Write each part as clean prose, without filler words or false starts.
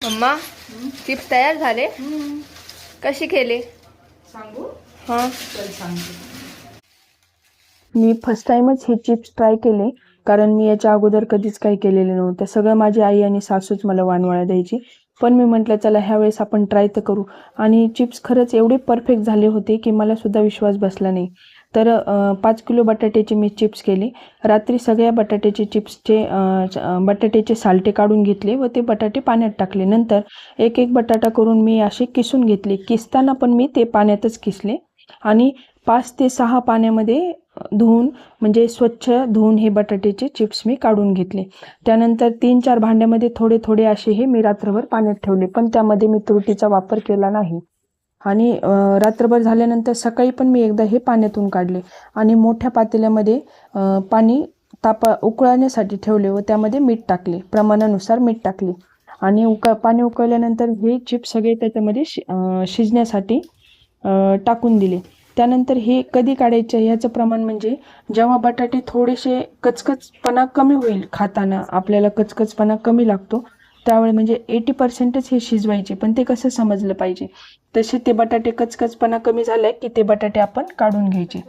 Mamma chips तयार झाले. कशी केले सांगू? हां चल सांगते. मी फर्स्ट टाइमच हे चिप्स ट्राय केले, कारण मी याच्या अगोदर कधीच काही केलेलं नव्हतं. सगळं माझी आई आणि सासूच मला वानवळा द्यायची. पण मी म्हटलं चला ह्यावेळेस आपण ट्राय तर करू. आणि चिप्स खरंच एवढे परफेक्ट झाले होते की मला सुद्धा विश्वास बसला नाही. तर 5 किलो बटाट्याचे मी चिप्स केले. रात्री सगळ्या बटाट्याचे चिप्सचे बटाट्याचे सालटे काढून घेतले व ते बटाटे पाण्यात टाकले. नंतर एक एक बटाटा करून मी असे किसून घेतले. किसताना पण मी ते पाण्यातच किसले आणि 5 ते 6 पाण्यामध्ये धुवून म्हणजे स्वच्छ धुवून हे बटाट्याचे चिप्स मी काढून घेतले. त्यानंतर 3-4 भांड्यामध्ये थोडे थोडे असे हे मी रात्रभर पाण्यात ठेवले, पण त्यामध्ये मी तुरटीचा वापर केला नाही. आणि रात्रभर झाल्यानंतर सकाळी पण मी एकदा हे पाण्यातून काढले आणि मोठ्या पातेल्यामध्ये पाणी उकळण्यासाठी ठेवले व त्यामध्ये मीठ टाकले, प्रमाणानुसार मीठ टाकले आणि पाणी उकळल्यानंतर हे चिप्स सगळे त्याच्यामध्ये शिजण्यासाठी टाकून दिले. त्यानंतर हे कधी काढायचे ह्याचं प्रमाण म्हणजे जेव्हा बटाटे थोडेसे कचकचपणा कमी होईल, खाताना आपल्याला कचकचपणा कमी लागतो त्यावेळी म्हणजे 80%च हे शिजवायचे. पण ते कसं समजलं पाहिजे, तसे ते बटाटे कचकचपणा कमी झालाय की ते बटाटे आपण काढून घ्यायचे.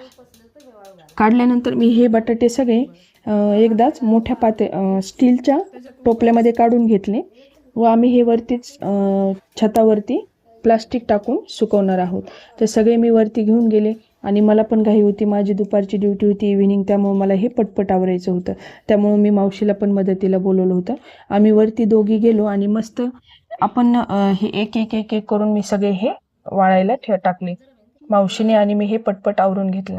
काढल्यानंतर मी हे बटाटे सगळे एकदाच मोठ्या स्टीलच्या टोपल्यामध्ये काढून घेतले व आम्ही हे वरतीच छतावरती प्लास्टिक टाकून सुकवणार आहोत. तर सगळे मी वरती घेऊन गेले आणि मला पण घाई होती, माझी दुपारची ड्युटी होती इव्हिनिंग, त्यामुळे मला हे पटपट आवरायचं होतं. त्यामुळे मी मावशीला पण मदतीला बोलवलं होतं. आम्ही वरती दोघी गेलो आणि मस्त आपण हे एक एक एक एक करून मी सगळे हे वाळायला टाकले. मावशीने आणि मी हे पटपट आवरून घेतलं.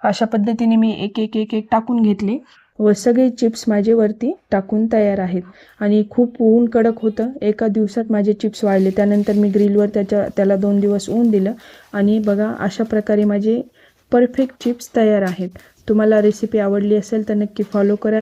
अशा पद्धतीने मी एक एक एक एक टाकून घेतले व सगळे चिप्स माझे वरती टाकून तयार आहेत. आणि खूप ऊन कडक होतं, एका दिवसात माझे चिप्स वाळले. त्यानंतर मी ग्रिलवर त्याला 2 दिवस ऊन दिलं आणि बघा अशा प्रकारे माझे परफेक्ट चिप्स तयार आहेत. तुम्हाला रेसिपी आवडली असेल तर नक्की फॉलो करा.